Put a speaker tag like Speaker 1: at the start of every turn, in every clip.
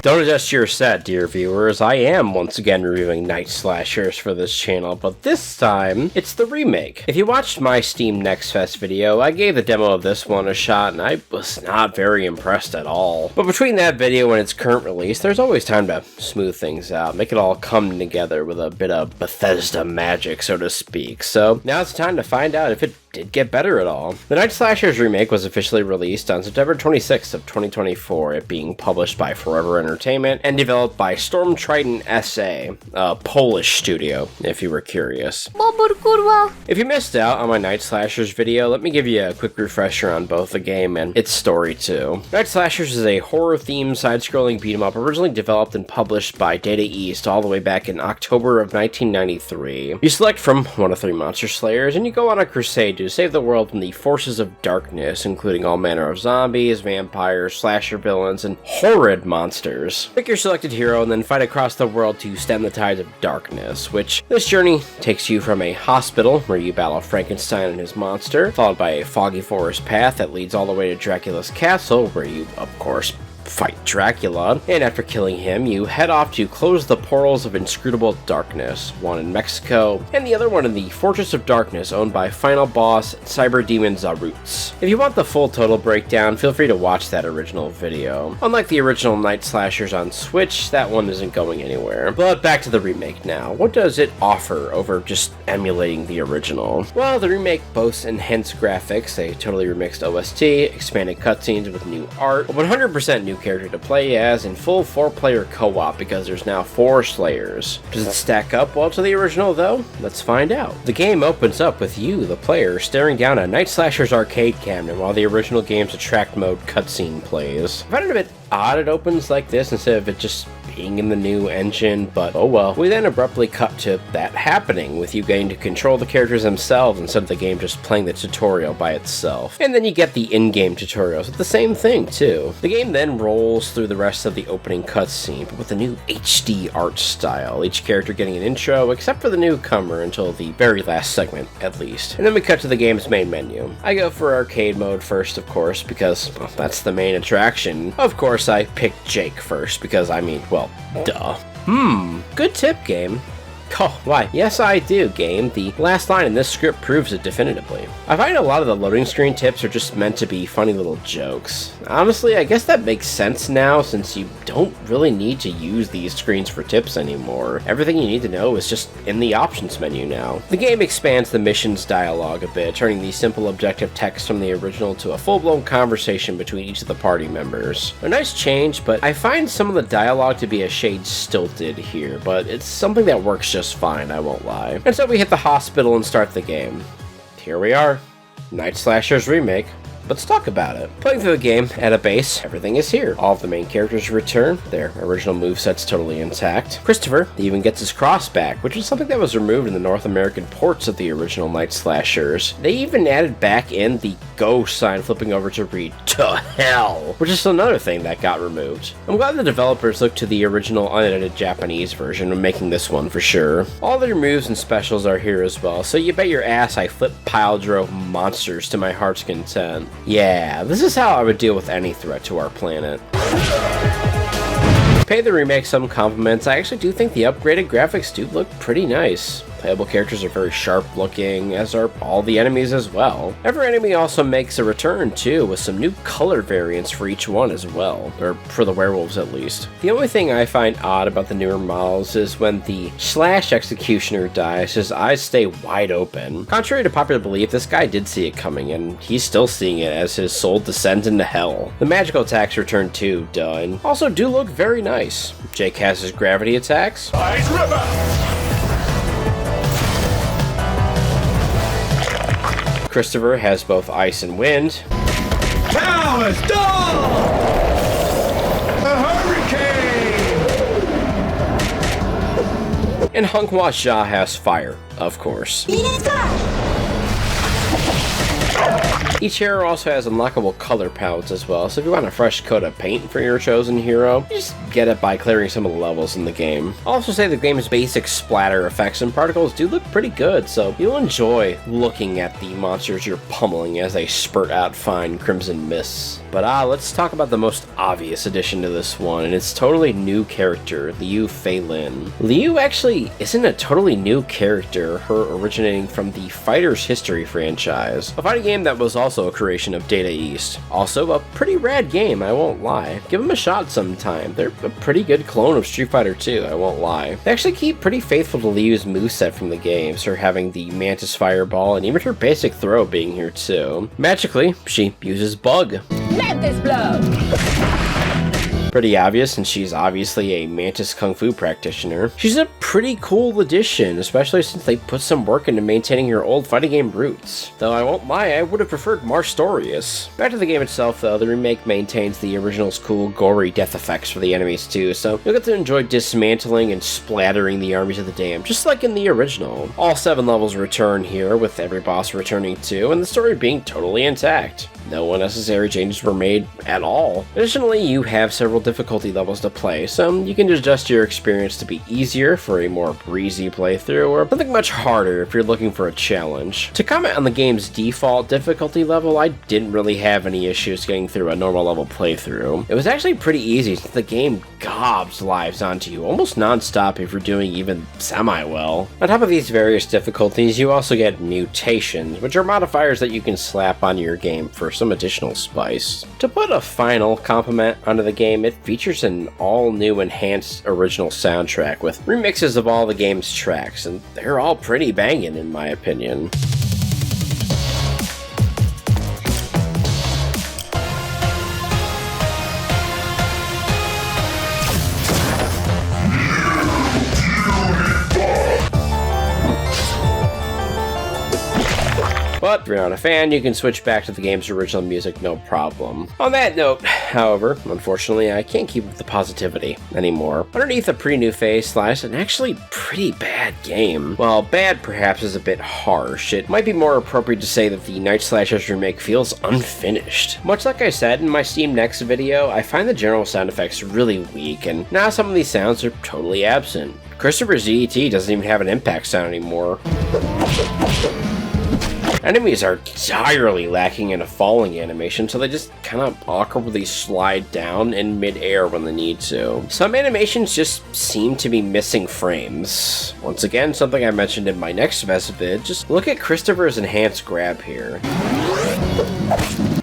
Speaker 1: Don't adjust your set, dear viewers. I am once again reviewing night slashers for this channel, but this time, it's the remake. If you watched my Steam Nextfest video, I gave the demo of this one a shot, and I was not very impressed at all. But between that video and its current release, there's always time to smooth things out, make it all come together with a bit of Bethesda magic, so to speak. So now it's time to find out if it did get better at all. The Night Slashers remake was officially released on September 26th of 2024, it being published by Forever Entertainment and developed by Storm Triton SA, a Polish studio, if you were curious. If you missed out on my Night Slashers video, let me give you a quick refresher on both the game and its story too. Night Slashers is a horror-themed side-scrolling beat-em-up originally developed and published by Data East all the way back in October of 1993. You select from one of 3 monster slayers and you go on a crusade to save the world from the forces of darkness, including all manner of zombies, vampires, slasher villains, and horrid monsters. Pick your selected hero and then fight across the world to stem the tides of darkness, which this journey takes you from a hospital where you battle Frankenstein and his monster, followed by a foggy forest path that leads all the way to Dracula's castle, where you, of course, fight Dracula, and after killing him, you head off to close the portals of inscrutable darkness, one in Mexico, and the other one in the Fortress of Darkness, owned by final boss Cyber Demon Zarutz. If you want the full total breakdown, feel free to watch that original video. Unlike the original Night Slashers on Switch, that one isn't going anywhere. But back to the remake now. What does it offer over just emulating the original? Well, the remake boasts enhanced graphics, a totally remixed OST, expanded cutscenes with new art, 100% new character to play as, in full 4-player co-op because there's now 4 Slayers. Does it stack up well to the original though? Let's find out. The game opens up with you, the player, staring down a Night Slashers arcade cabinet while the original game's attract mode cutscene plays. I find it a bit odd it opens like this instead of it just being in the new engine, but oh well. We then abruptly cut to that happening, with you getting to control the characters themselves instead of the game just playing the tutorial by itself. And then you get the in-game tutorials with the same thing too. The game then rolls through the rest of the opening cutscene, but with a new HD art style, each character getting an intro except for the newcomer until the very last segment at least. And then we cut to the game's main menu. I go for arcade mode first, of course, because well, that's the main attraction. Of course I picked Jake first because I mean, well, duh. Good tip, game. Oh, why? Yes, I do, game. The last line in this script proves it definitively. I find a lot of the loading screen tips are just meant to be funny little jokes. Honestly, I guess that makes sense now, since you don't really need to use these screens for tips anymore. Everything you need to know is just in the options menu now. The game expands the mission's dialogue a bit, turning the simple objective text from the original to a full-blown conversation between each of the party members. A nice change, but I find some of the dialogue to be a shade stilted here, but it's something that works just fine, I won't lie. And so we hit the hospital and start the game. Here we are, Night Slashers Remake. Let's talk about it. Playing through the game at a base, everything is here. All of the main characters return, their original moveset's totally intact. Christopher even gets his cross back, which is something that was removed in the North American ports of the original Night Slashers. They even added back in the go sign flipping over to read "to hell," which is another thing that got removed. I'm glad the developers looked to the original unedited Japanese version when making this one for sure. All their moves and specials are here as well, so you bet your ass I flip pile drove monsters to my heart's content. Yeah, this is how I would deal with any threat to our planet. Pay the remake some compliments, I actually do think the upgraded graphics do look pretty nice. Playable characters are very sharp looking, as are all the enemies as well. Every enemy also makes a return too, with some new color variants for each one as well, or for the werewolves at least. The only thing I find odd about the newer models is when the Slash Executioner dies, his eyes stay wide open. Contrary to popular belief, this guy did see it coming, and he's still seeing it as his soul descends into hell. The magical attacks return too, duh, and also do look very nice. Jake has his gravity attacks.
Speaker 2: Ice River!
Speaker 1: Christopher has both ice and wind.
Speaker 2: Power storm! A hurricane!
Speaker 1: And Hunghwa Xia has fire, of course. Each hero also has unlockable color palettes as well, so if you want a fresh coat of paint for your chosen hero, you just get it by clearing some of the levels in the game. I'll also say the game's basic splatter effects and particles do look pretty good, so you'll enjoy looking at the monsters you're pummeling as they spurt out fine crimson mists. But let's talk about the most obvious addition to this one, and it's totally new character, Liu Feilin. Liu actually isn't a totally new character, her originating from the Fighter's History franchise, a fighting game that was also a creation of Data East. Also a pretty rad game, I won't lie. Give them a shot sometime. They're a pretty good clone of Street Fighter 2, I won't lie. They actually keep pretty faithful to Liu's moveset from the games, her having the Mantis Fireball and even her basic throw being here too. Magically, she uses Bug.
Speaker 3: Mantis blow!
Speaker 1: Pretty obvious, and she's obviously a Mantis Kung Fu practitioner. She's a pretty cool addition, especially since they put some work into maintaining her old fighting game roots. Though I won't lie, I would have preferred Marstorius. Back to the game itself though, the remake maintains the original's cool, gory death effects for the enemies too, so you'll get to enjoy dismantling and splattering the armies of the damned, just like in the original. All 7 levels return here, with every boss returning too, and the story being totally intact. No unnecessary changes were made at all. Additionally, you have several difficulty levels to play, so you can adjust your experience to be easier for a more breezy playthrough, or something much harder if you're looking for a challenge. To comment on the game's default difficulty level, I didn't really have any issues getting through a normal level playthrough. It was actually pretty easy since the game gobs lives onto you almost non-stop if you're doing even semi-well. On top of these various difficulties, you also get mutations, which are modifiers that you can slap onto your game for some additional spice. To put a final compliment onto the game, it features an all-new enhanced original soundtrack with remixes of all the game's tracks, and they're all pretty banging in my opinion. But if you're not a fan, you can switch back to the game's original music no problem. On that note, however, unfortunately I can't keep up the positivity anymore. Underneath a pretty new face lies an actually pretty bad game. While bad perhaps is a bit harsh, it might be more appropriate to say that the Night Slashers remake feels unfinished. Much like I said in my Steam Next video, I find the general sound effects really weak, and now some of these sounds are totally absent. Christopher's EET doesn't even have an impact sound anymore. Enemies are entirely lacking in a falling animation, so they just kind of awkwardly slide down in mid-air when they need to. Some animations just seem to be missing frames. Once again, something I mentioned in my Nextfest vid, just look at Christopher's enhanced grab here.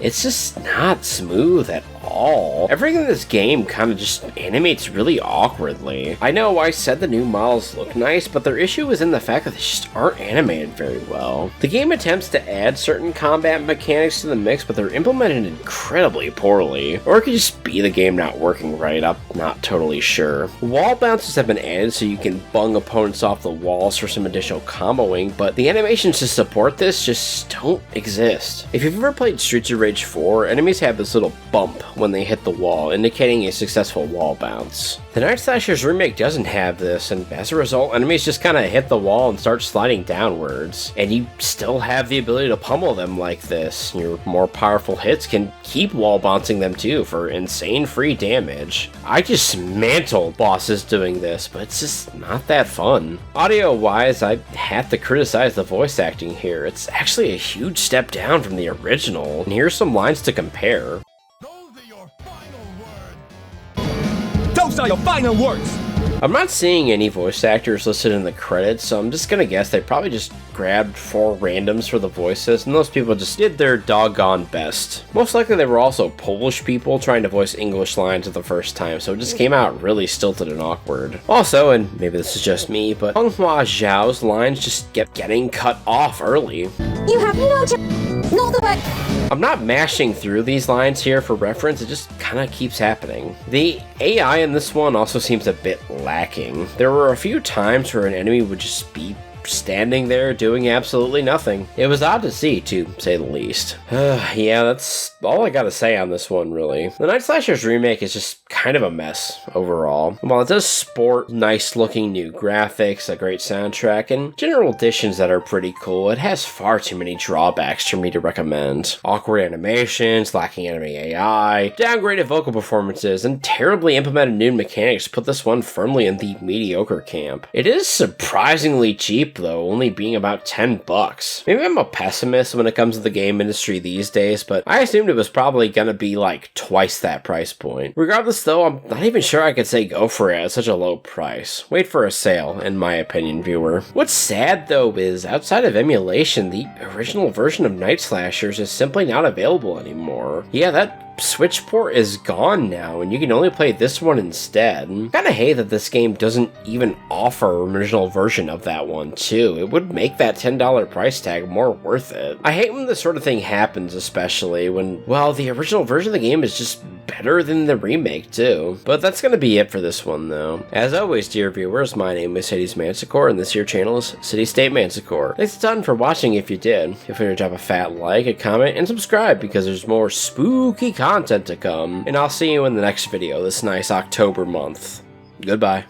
Speaker 1: It's just not smooth at all. Everything in this game kind of just animates really awkwardly. I know I said the new models look nice, but their issue is in the fact that they just aren't animated very well. The game attempts to add certain combat mechanics to the mix, but they're implemented incredibly poorly. Or it could just be the game not working right, I'm not totally sure. Wall bounces have been added so you can bung opponents off the walls for some additional comboing, but the animations to support this just don't exist. If you've ever played Streets of Rage 4, enemies have this little bump when they hit the wall, indicating a successful wall bounce. The Night Slashers remake doesn't have this, and as a result, enemies just kind of hit the wall and start sliding downwards. And you still have the ability to pummel them like this. Your more powerful hits can keep wall bouncing them too for insane free damage. I dismantle bosses doing this, but it's just not that fun. Audio-wise, I have to criticize the voice acting here. It's actually a huge step down from the original, and here's some lines to compare.
Speaker 2: Those are your final words!
Speaker 1: I'm not seeing any voice actors listed in the credits, so I'm just gonna guess they probably just grabbed 4 randoms for the voices, and those people just did their doggone best. Most likely they were also Polish people trying to voice English lines for the first time, so it just came out really stilted and awkward. Also, and maybe this is just me, but Honghua Zhao's lines just kept getting cut off early.
Speaker 3: You have no the way.
Speaker 1: I'm not mashing through these lines here for reference, it just kinda keeps happening. The AI in this one also seems a bit lacking. There were a few times where an enemy would just be standing there doing absolutely nothing. It was odd to see, to say the least. Yeah, that's all I gotta say on this one, really. The Night Slashers remake is just kind of a mess overall. While it does sport nice looking new graphics, a great soundtrack, and general additions that are pretty cool, it has far too many drawbacks for me to recommend. Awkward animations, lacking anime AI, downgraded vocal performances, and terribly implemented new mechanics put this one firmly in the mediocre camp. It is surprisingly cheap though, only being about $10. Maybe I'm a pessimist when it comes to the game industry these days, but I assumed it was probably gonna be like twice that price point. Regardless though, I'm not even sure I could say go for it at such a low price. Wait for a sale, in my opinion, viewer. What's sad though is, outside of emulation, the original version of Night Slashers is simply not available anymore. Yeah, that Switch port is gone now, and you can only play this one instead. Kinda hate that this game doesn't even offer an original version of that one too. It would make that $10 price tag more worth it. I hate when this sort of thing happens, especially when, well, the original version of the game is just better than the remake too. But that's gonna be it for this one though. As always, dear viewers, my name is HadesManticore, and this here channel is CityStateManticore. Thanks a ton for watching if you did. Feel free to drop a fat like, a comment, and subscribe because there's more spooky content to come. And I'll see you in the next video this nice October month. Goodbye.